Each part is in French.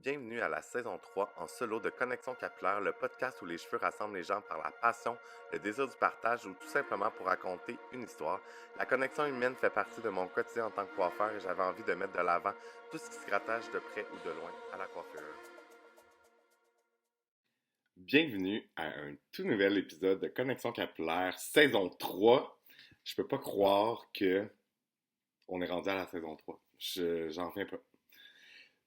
Bienvenue à la saison 3 en solo de Connexion Capillaire, le podcast où les cheveux rassemblent les gens par la passion, le désir du partage ou tout simplement pour raconter une histoire. La connexion humaine fait partie de mon quotidien en tant que coiffeur et j'avais envie de mettre de l'avant tout ce qui se rattache de près ou de loin à la coiffure. Bienvenue à un tout nouvel épisode de Connexion Capillaire, saison 3. Je peux pas croire que on est rendu à la saison 3. J'en reviens pas.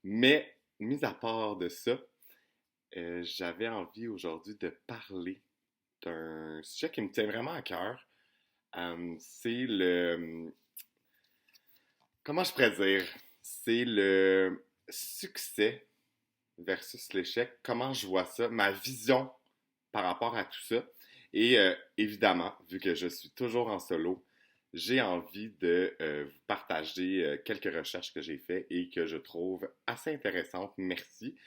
Mais, mis à part de ça, j'avais envie aujourd'hui de parler d'un sujet qui me tient vraiment à cœur. C'est le... Comment je pourrais dire? C'est le succès versus l'échec. Comment je vois ça? Ma vision par rapport à tout ça. Et évidemment, vu que je suis toujours en solo, j'ai envie de vous partager quelques recherches que j'ai faites et que je trouve assez intéressantes. Merci.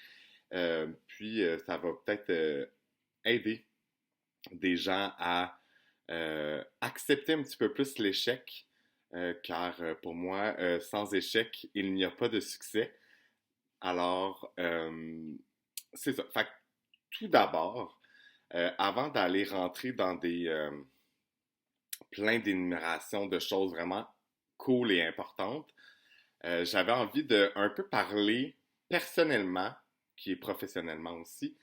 Puis, ça va peut-être aider des gens à accepter un petit peu plus l'échec, car pour moi, sans échec, il n'y a pas de succès. Alors, c'est ça. Fait que, tout d'abord, avant d'aller rentrer dans des plein d'énumérations de choses vraiment cool et importantes, j'avais envie de un peu parler personnellement, qui est professionnellement aussi,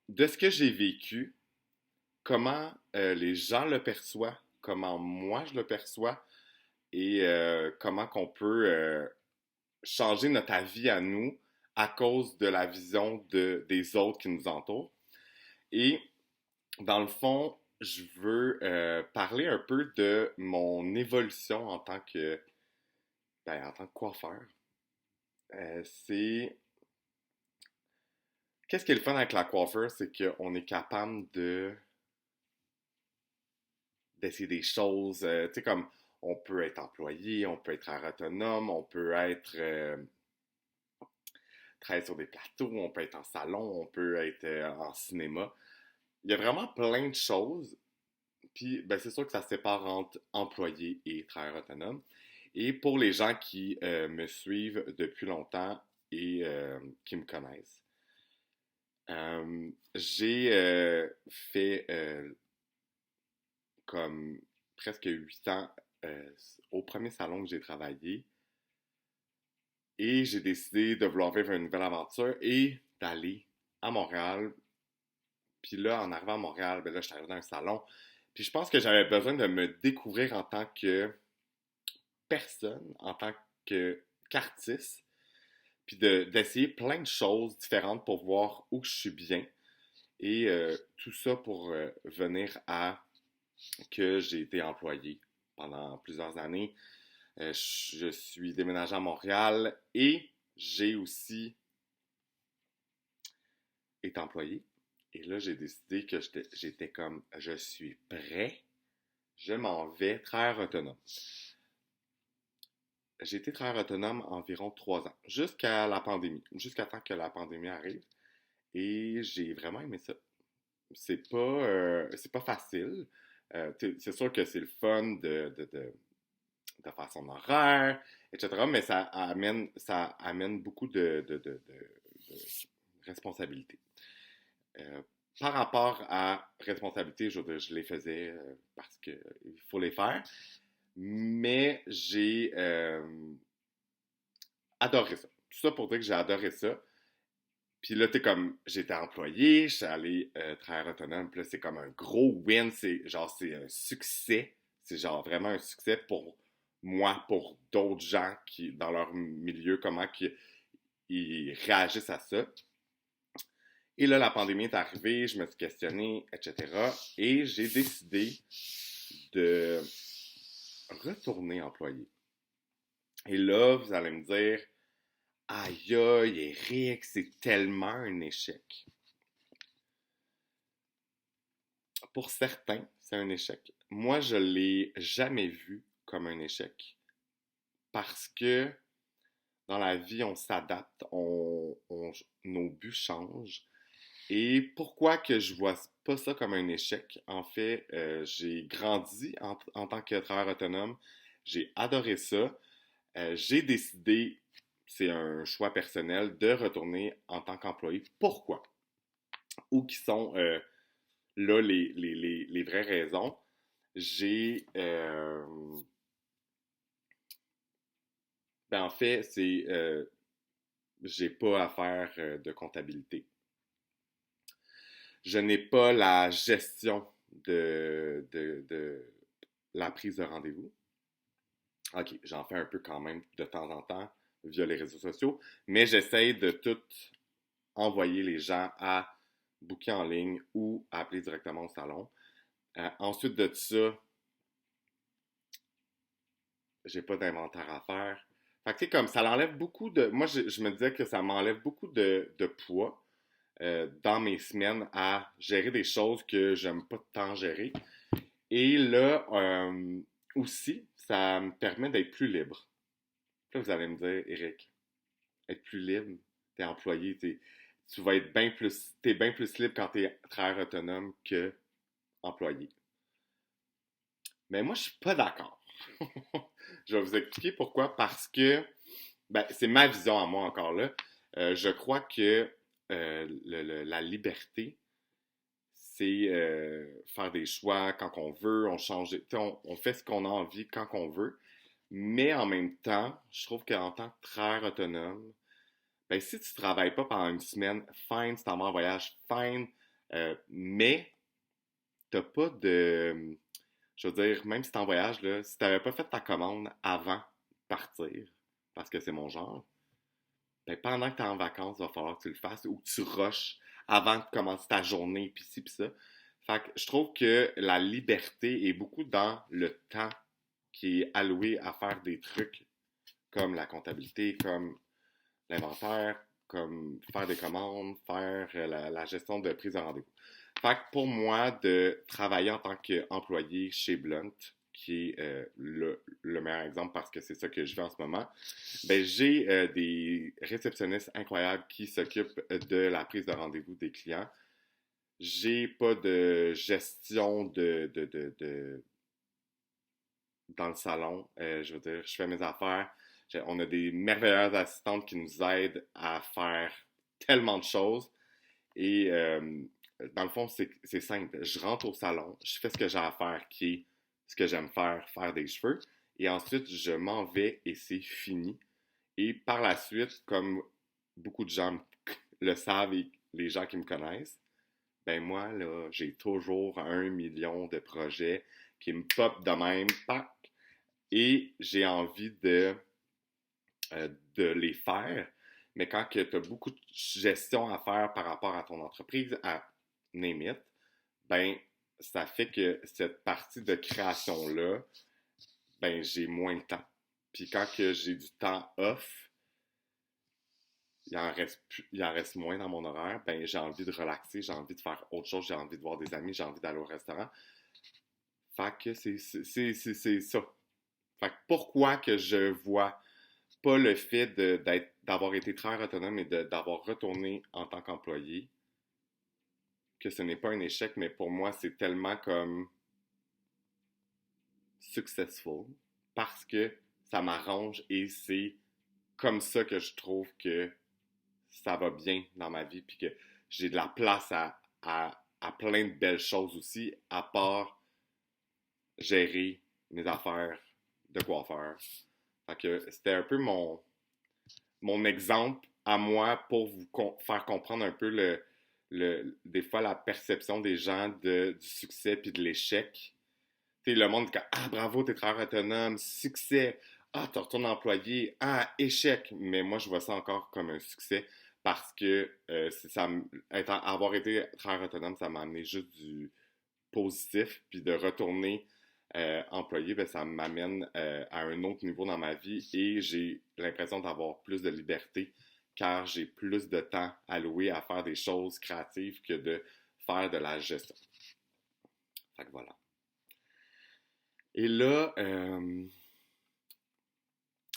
de ce que j'ai vécu, comment les gens le perçoivent, comment moi je le perçois et comment qu'on peut changer notre avis à nous à cause de la vision des autres qui nous entourent. Et dans le fond, je veux parler un peu de mon évolution en tant que coiffeur. C'est Qu'est-ce qui est le fun avec la coiffeur, c'est qu'on est capable d'essayer des choses, tu sais, comme on peut être employé, on peut être autonome, on peut être travailler sur des plateaux, on peut être en salon, on peut être en cinéma. Il y a vraiment plein de choses. Puis, ben, c'est sûr que ça se sépare entre employé et travailleur autonome. Et pour les gens qui me suivent depuis longtemps et qui me connaissent, j'ai fait comme presque 8 ans euh, au premier salon que j'ai travaillé et j'ai décidé de vouloir vivre une nouvelle aventure et d'aller à Montréal. Puis là, en arrivant à Montréal, ben là, je suis arrivé dans un salon. Puis je pense que j'avais besoin de me découvrir en tant que personne, en tant qu'artiste, puis d'essayer plein de choses différentes pour voir où je suis bien. Et tout ça pour venir à que j'ai été employé pendant plusieurs années. Je suis déménagé à Montréal et j'ai aussi été employé. Et là, j'ai décidé que j'étais comme, je suis prêt, je m'en vais, travailleur autonome. J'ai été travailleur autonome environ 3 ans, jusqu'à la pandémie, jusqu'à temps que la pandémie arrive. Et j'ai vraiment aimé ça. C'est pas facile. C'est sûr que c'est le fun de faire son horaire, etc. Mais ça amène beaucoup de responsabilités. Euh, Par rapport à responsabilité, je les faisais parce qu'il faut les faire. Mais j'ai adoré ça. Tout ça pour dire que j'ai adoré ça. Puis là, t'es comme, j'étais employé, je suis allé travailler autonome, puis là, c'est comme un gros win, c'est un succès. C'est genre vraiment un succès pour moi, pour d'autres gens qui, dans leur milieu, comment ils réagissent à ça. Et là, la pandémie est arrivée, je me suis questionné, etc. Et j'ai décidé de retourner employé. Et là, vous allez me dire, aïe aïe, Eric, c'est tellement un échec. Pour certains, c'est un échec. Moi, je l'ai jamais vu comme un échec parce que dans la vie, on s'adapte, nos buts changent. Et pourquoi que je vois pas ça comme un échec? En fait, j'ai grandi en tant que travailleur autonome. J'ai adoré ça. J'ai décidé c'est un choix personnel de retourner en tant qu'employé. Pourquoi? Ou qui sont là les vraies raisons. J'ai... en fait, c'est... j'ai pas à faire de comptabilité. Je n'ai pas la gestion de la prise de rendez-vous. OK, j'en fais un peu quand même de temps en temps via les réseaux sociaux, mais j'essaie de tout envoyer les gens à booker en ligne ou à appeler directement au salon. Ensuite de ça, j'ai pas d'inventaire à faire. Fait que, tu sais, comme ça l'enlève beaucoup de. Moi, je me disais que ça m'enlève beaucoup de poids dans mes semaines à gérer des choses que j'aime pas tant gérer. Et là, aussi, ça me permet d'être plus libre. Là, vous allez me dire, Eric, être plus libre, t'es employé, tu vas être t'es bien plus libre quand t'es travailleur autonome que employé. Mais moi, je suis pas d'accord. Je vais vous expliquer pourquoi. Parce que, c'est ma vision à moi encore là. Je crois que la liberté, c'est faire des choix quand on veut, on fait ce qu'on a envie quand on veut. Mais en même temps, je trouve qu'en tant que travailleur autonome, si tu travailles pas pendant une semaine, fine, si t'en vas en voyage, fine, mais t'as pas de... Je veux dire, même si t'es en voyage, là, si t'avais pas fait ta commande avant de partir, parce que c'est mon genre, pendant que t'es en vacances, il va falloir que tu le fasses ou que tu rushes avant de commencer ta journée, pis ci, pis ça. Fait que je trouve que la liberté est beaucoup dans le temps qui est alloué à faire des trucs comme la comptabilité, comme l'inventaire, comme faire des commandes, faire la gestion de prise de rendez-vous. Fait que pour moi, de travailler en tant qu'employé chez Blunt, qui est le meilleur exemple parce que c'est ça que je fais en ce moment, j'ai des réceptionnistes incroyables qui s'occupent de la prise de rendez-vous des clients. J'ai pas de gestion dans le salon. Je veux dire, je fais mes affaires. On a des merveilleuses assistantes qui nous aident à faire tellement de choses. Et dans le fond, c'est simple. Je rentre au salon, je fais ce que j'ai à faire, qui est ce que j'aime faire des cheveux. Et ensuite, je m'en vais et c'est fini. Et par la suite, comme beaucoup de gens le savent et les gens qui me connaissent, moi, là, j'ai toujours 1 million de projets qui me pop de même, pac, et j'ai envie de les faire. Mais quand tu as beaucoup de gestion à faire par rapport à ton entreprise, à name it, ça fait que cette partie de création-là, j'ai moins de temps. Puis quand que j'ai du temps off, il en reste moins dans mon horaire, j'ai envie de relaxer, j'ai envie de faire autre chose, j'ai envie de voir des amis, j'ai envie d'aller au restaurant. Fait que c'est ça. Fait que pourquoi que je vois pas le fait d'avoir été travailleur autonome et d'avoir retourné en tant qu'employé, que ce n'est pas un échec, mais pour moi, c'est tellement comme successful parce que ça m'arrange et c'est comme ça que je trouve que ça va bien dans ma vie puis que j'ai de la place à plein de belles choses aussi, à part gérer mes affaires de coiffeur. Fait que c'était un peu mon exemple à moi pour vous faire comprendre un peu des fois la perception des gens du succès puis de l'échec. Tu sais, le monde dit ah bravo, t'es travailleur autonome, succès, ah, tu retournes employé, ah, échec. Mais moi, je vois ça encore comme un succès parce que avoir été travailleur autonome, ça m'a amené juste du positif, puis de retourner employé, ça m'amène à un autre niveau dans ma vie et j'ai l'impression d'avoir plus de liberté car j'ai plus de temps alloué à faire des choses créatives que de faire de la gestion. Fait que voilà. Et là,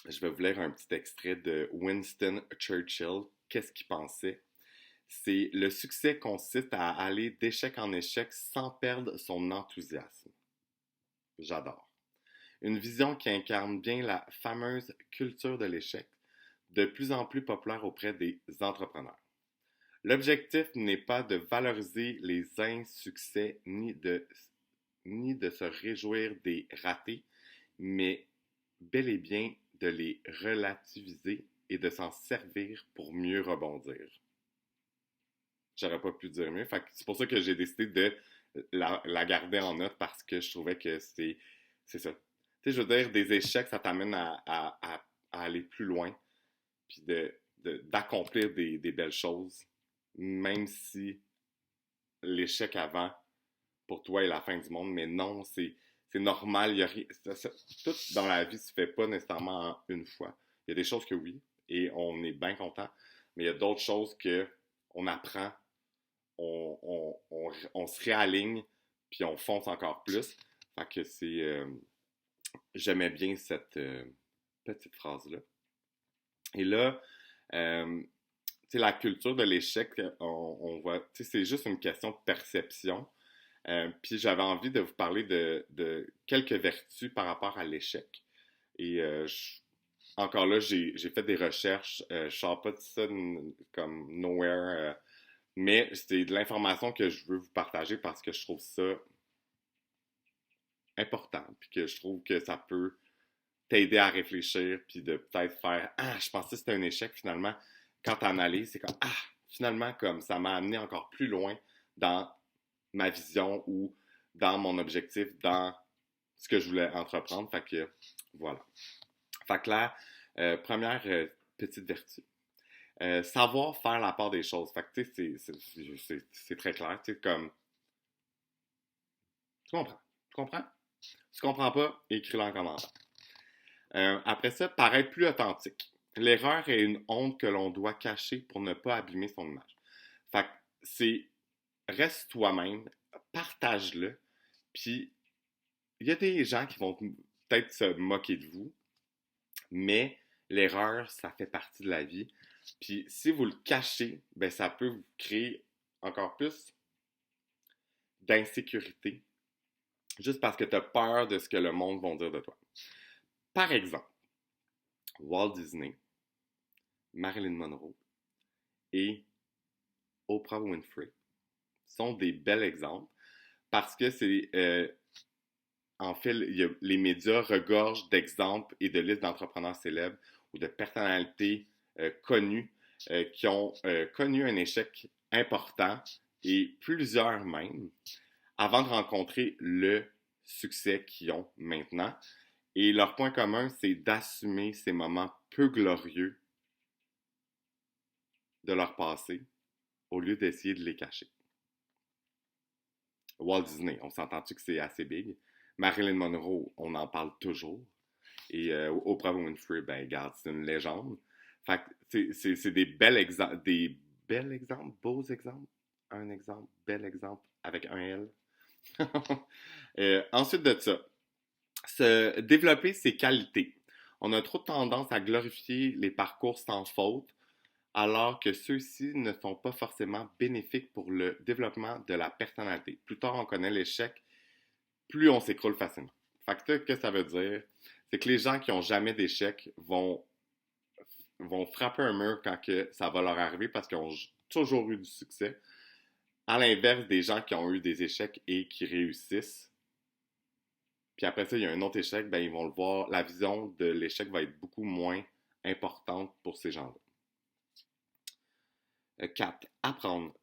je vais vous lire un petit extrait de Winston Churchill. Qu'est-ce qu'il pensait? C'est le succès consiste à aller d'échec en échec sans perdre son enthousiasme. J'adore. Une vision qui incarne bien la fameuse culture de l'échec, de plus en plus populaire auprès des entrepreneurs. L'objectif n'est pas de valoriser les insuccès ni de se réjouir des ratés, mais bel et bien de les relativiser et de s'en servir pour mieux rebondir. J'aurais pas pu dire mieux. Fait que c'est pour ça que j'ai décidé de la garder en note parce que je trouvais que c'est ça. Tu sais, je veux dire, des échecs, ça t'amène à aller plus loin puis d'accomplir des belles choses, même si l'échec avant, pour toi, est la fin du monde. Mais non, c'est normal. Il y a tout dans la vie se fait pas nécessairement en une fois. Il y a des choses que oui, et on est bien content, mais il y a d'autres choses que on apprend, on se réaligne, puis on fonce encore plus. Fait que j'aimais bien cette petite phrase-là. Et là, tu sais, la culture de l'échec, on voit, tu sais, c'est juste une question de perception. Puis j'avais envie de vous parler de quelques vertus par rapport à l'échec. Et encore là, j'ai fait des recherches. Je ne sors pas de ça comme nowhere. Mais c'est de l'information que je veux vous partager parce que je trouve ça important. Puis que je trouve que ça peut t'aider à réfléchir. Puis de peut-être faire Ah, je pensais que c'était un échec finalement. Quand tu analyses, c'est comme Ah, finalement, comme ça m'a amené encore plus loin dans ma vision ou dans mon objectif, dans ce que je voulais entreprendre. Fait que voilà. Fait que là, première petite vertu. Savoir faire la part des choses. Fait que tu sais, c'est très clair. Tu sais, comme. Tu comprends? Tu comprends? Tu comprends pas? Écris-le en commentaire. Après ça, paraître plus authentique. L'erreur est une honte que l'on doit cacher pour ne pas abîmer son image. Fait que c'est reste toi-même, partage-le, puis il y a des gens qui vont peut-être se moquer de vous, mais l'erreur, ça fait partie de la vie. Puis si vous le cachez, ben ça peut vous créer encore plus d'insécurité, juste parce que tu as peur de ce que le monde va dire de toi. Par exemple, Walt Disney, Marilyn Monroe et Oprah Winfrey sont des bels exemples parce que c'est en fait, les médias regorgent d'exemples et de listes d'entrepreneurs célèbres ou de personnalités connues qui ont connu un échec important et plusieurs même avant de rencontrer le succès qu'ils ont maintenant. Et leur point commun, c'est d'assumer ces moments peu glorieux de leur passé au lieu d'essayer de les cacher. Walt Disney, on s'entend-tu que c'est assez big? Marilyn Monroe, on en parle toujours. Et Oprah Winfrey, ben regarde, c'est une légende. Fait que c'est des bels exemples, beaux exemples. Un exemple, bel exemple, avec un L. Ensuite de ça, se développer ses qualités. On a trop tendance à glorifier les parcours sans faute, alors que ceux-ci ne sont pas forcément bénéfiques pour le développement de la personnalité. Plus tard on connaît l'échec, plus on s'écroule facilement. Fait que ce que ça veut dire, c'est que les gens qui n'ont jamais d'échec vont frapper un mur quand que ça va leur arriver parce qu'ils ont toujours eu du succès. À l'inverse des gens qui ont eu des échecs et qui réussissent. Puis après ça, il y a un autre échec, ben ils vont le voir, la vision de l'échec va être beaucoup moins importante pour ces gens-là. 4. Apprendre.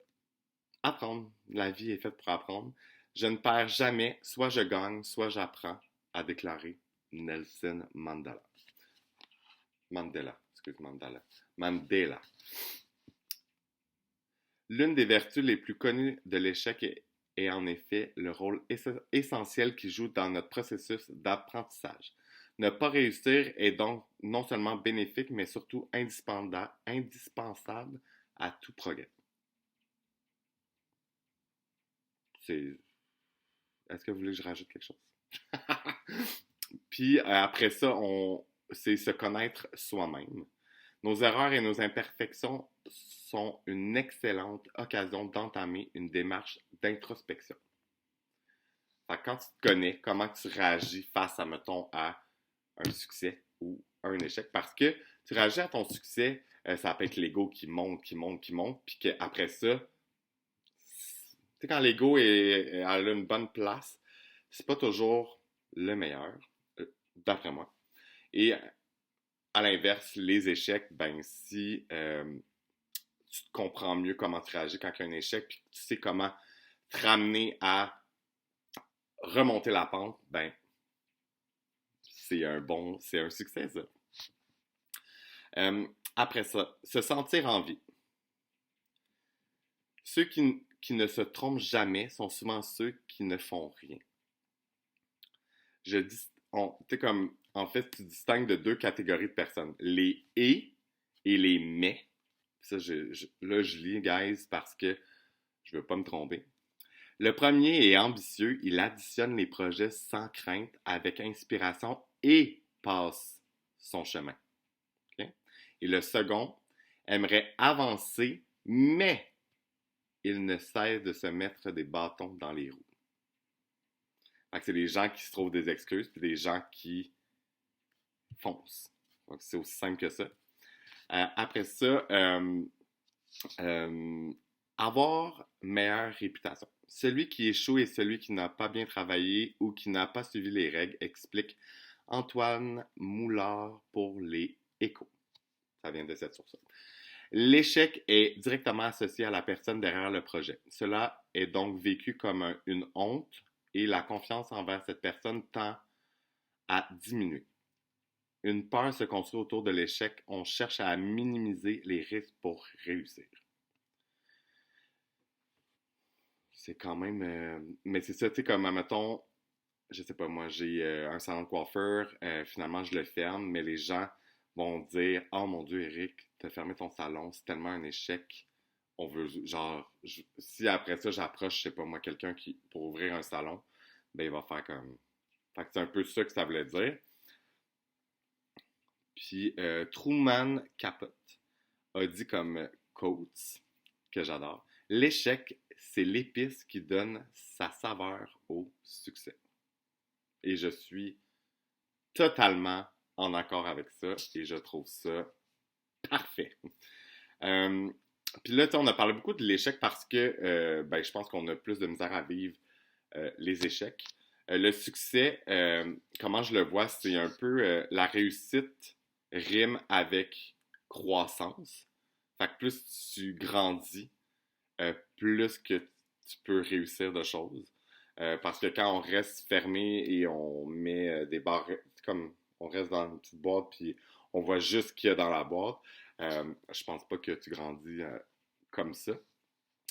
Apprendre. La vie est faite pour apprendre. Je ne perds jamais, soit je gagne, soit j'apprends, a déclaré Nelson Mandela. Mandela. L'une des vertus les plus connues de l'échec est en effet le rôle essentiel qu'il joue dans notre processus d'apprentissage. Ne pas réussir est donc non seulement bénéfique, mais surtout indispensable à tout progrès. Est-ce que vous voulez que je rajoute quelque chose? Puis après ça, c'est se connaître soi-même. Nos erreurs et nos imperfections sont une excellente occasion d'entamer une démarche d'introspection. Fait que quand tu te connais, comment tu réagis face à, mettons, à un succès ou à un échec, parce que Tu réagis à ton succès, ça peut être l'ego qui monte, qui monte, qui monte, puis qu'après ça, tu sais, quand l'ego a une bonne place, c'est pas toujours le meilleur, d'après moi. Et à l'inverse, les échecs, ben si tu te comprends mieux comment tu réagis quand il y a un échec, puis tu sais comment te ramener à remonter la pente, ben c'est un succès ça. Après ça, se sentir en vie. Ceux qui ne se trompent jamais sont souvent ceux qui ne font rien. Tu sais comme, en fait, tu distingues de deux catégories de personnes. Les et les mais. Ça, là, je lis, guys, parce que je veux pas me tromper. Le premier est ambitieux, il additionne les projets sans crainte, avec inspiration et passe son chemin. Okay? Et le second aimerait avancer, mais il ne cesse de se mettre des bâtons dans les roues. Fait que c'est des gens qui se trouvent des excuses, puis des gens qui foncent. Donc c'est aussi simple que ça. Après ça, avoir meilleure réputation. Celui qui échoue est celui qui n'a pas bien travaillé ou qui n'a pas suivi les règles, explique Antoine Moulard pour les Échos. Ça vient de cette source. L'échec est directement associé à la personne derrière le projet. Cela est donc vécu comme une honte et la confiance envers cette personne tend à diminuer. Une peur se construit autour de l'échec. On cherche à minimiser les risques pour réussir. C'est quand même... mais c'est ça, tu sais, comme, mettons, je sais pas, moi, j'ai un salon de coiffeur, finalement, je le ferme, mais les gens vont dire « Oh mon Dieu, Eric, t'as fermé ton salon, c'est tellement un échec. On veut, genre, si après ça, j'approche, je sais pas, moi, quelqu'un qui pour ouvrir un salon, ben, il va faire comme... » Fait que c'est un peu ça que ça voulait dire. Puis, Truman Capote a dit comme quotes, que j'adore, « L'échec, c'est l'épice qui donne sa saveur au succès. » Et je suis totalement en accord avec ça et je trouve ça parfait. Puis là, on a parlé beaucoup de l'échec parce que ben, je pense qu'on a plus de misère à vivre les échecs. Le succès, comment je le vois, c'est un peu la réussite rime avec croissance. Fait que plus tu grandis, plus que tu peux réussir de choses. Parce que quand on reste fermé et on met des barres, comme on reste dans une petite boîte puis on voit juste ce qu'il y a dans la boîte, je pense pas que tu grandis comme ça.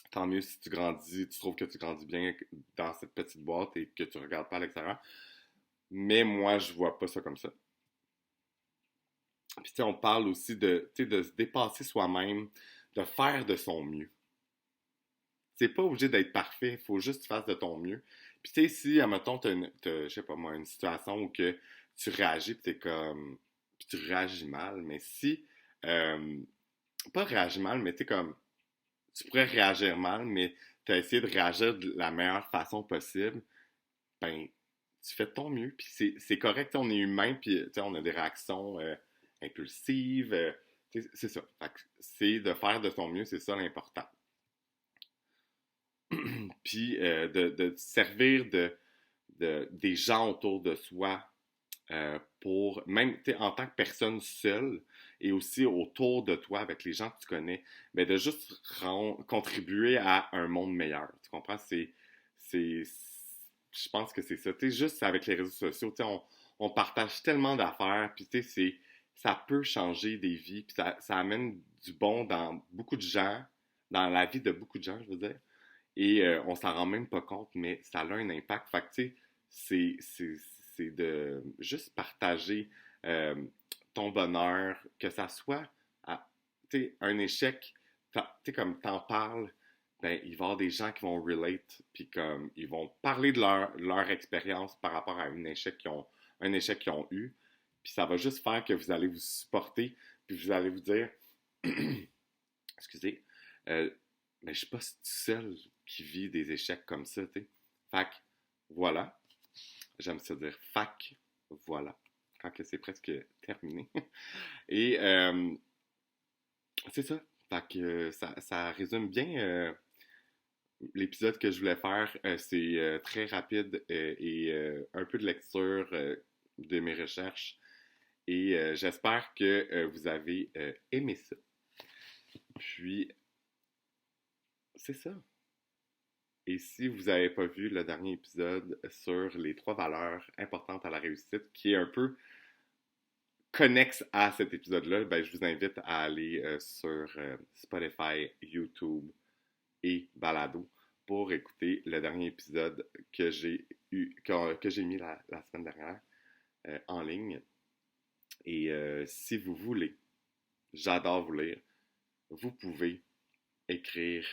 Tant mieux si tu grandis, tu trouves que tu grandis bien dans cette petite boîte et que tu regardes pas à l'extérieur. Mais moi, je vois pas ça comme ça. Puis tu sais, on parle aussi de se dépasser soi-même, de faire de son mieux. C'est pas obligé d'être parfait, il faut juste que tu fasses de ton mieux. Puis tu sais, si, admettons, je sais pas moi, une situation où que tu réagis, puis t'es comme... Puis tu réagis mal, mais si... pas réagir mal, mais tu sais, comme... Tu pourrais réagir mal, mais tu as essayé de réagir de la meilleure façon possible, ben, tu fais de ton mieux. Puis c'est correct, on est humain, puis on a des réactions impulsives. C'est ça. Fait que c'est de faire de ton mieux, c'est ça l'important. Puis de servir des gens autour de soi pour, même en tant que personne seule et aussi autour de toi avec les gens que tu connais, mais de juste contribuer à un monde meilleur. Tu comprends? Je pense que c'est ça. Tu sais, juste avec les réseaux sociaux, tu sais, on partage tellement d'affaires, puis tu sais, ça peut changer des vies, puis ça amène du bon dans beaucoup de gens, dans la vie de beaucoup de gens, je veux dire. Et on s'en rend même pas compte, mais ça a un impact. Fait que, tu sais, c'est de juste partager ton bonheur, que ça soit tu sais, un échec, tu sais, comme t'en parles, ben, il va y avoir des gens qui vont relate, puis comme, ils vont parler de leur expérience par rapport à un échec qu'ils ont eu, puis ça va juste faire que vous allez vous supporter, puis vous allez vous dire, excusez, mais je suis pas seul qui vit des échecs comme ça, tu sais. Fac, voilà. J'aime ça dire fac, voilà. quand que c'est presque terminé. Et c'est ça. Fait que ça résume bien l'épisode que je voulais faire. C'est très rapide et un peu de lecture de mes recherches. Et j'espère que vous avez aimé ça. Puis, c'est ça. Et si vous n'avez pas vu le dernier épisode sur les 3 valeurs importantes à la réussite, qui est un peu connexe à cet épisode-là, ben, je vous invite à aller sur Spotify, YouTube et Balado pour écouter le dernier épisode que j'ai mis la semaine dernière en ligne. Et si vous voulez, j'adore vous lire, vous pouvez écrire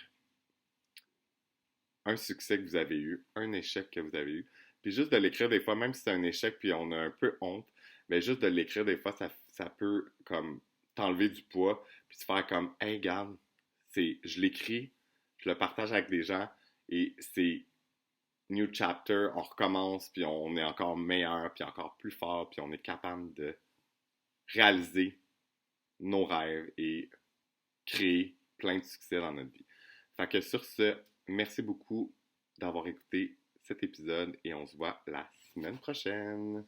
un succès que vous avez eu, un échec que vous avez eu. Puis juste de l'écrire des fois, même si c'est un échec puis on a un peu honte, mais juste de l'écrire des fois, ça peut comme t'enlever du poids puis te faire comme, hey, regarde, je l'écris, je le partage avec des gens et c'est new chapter, on recommence puis on est encore meilleur puis encore plus fort puis on est capable de réaliser nos rêves et créer plein de succès dans notre vie. Fait que sur ce, merci beaucoup d'avoir écouté cet épisode et on se voit la semaine prochaine.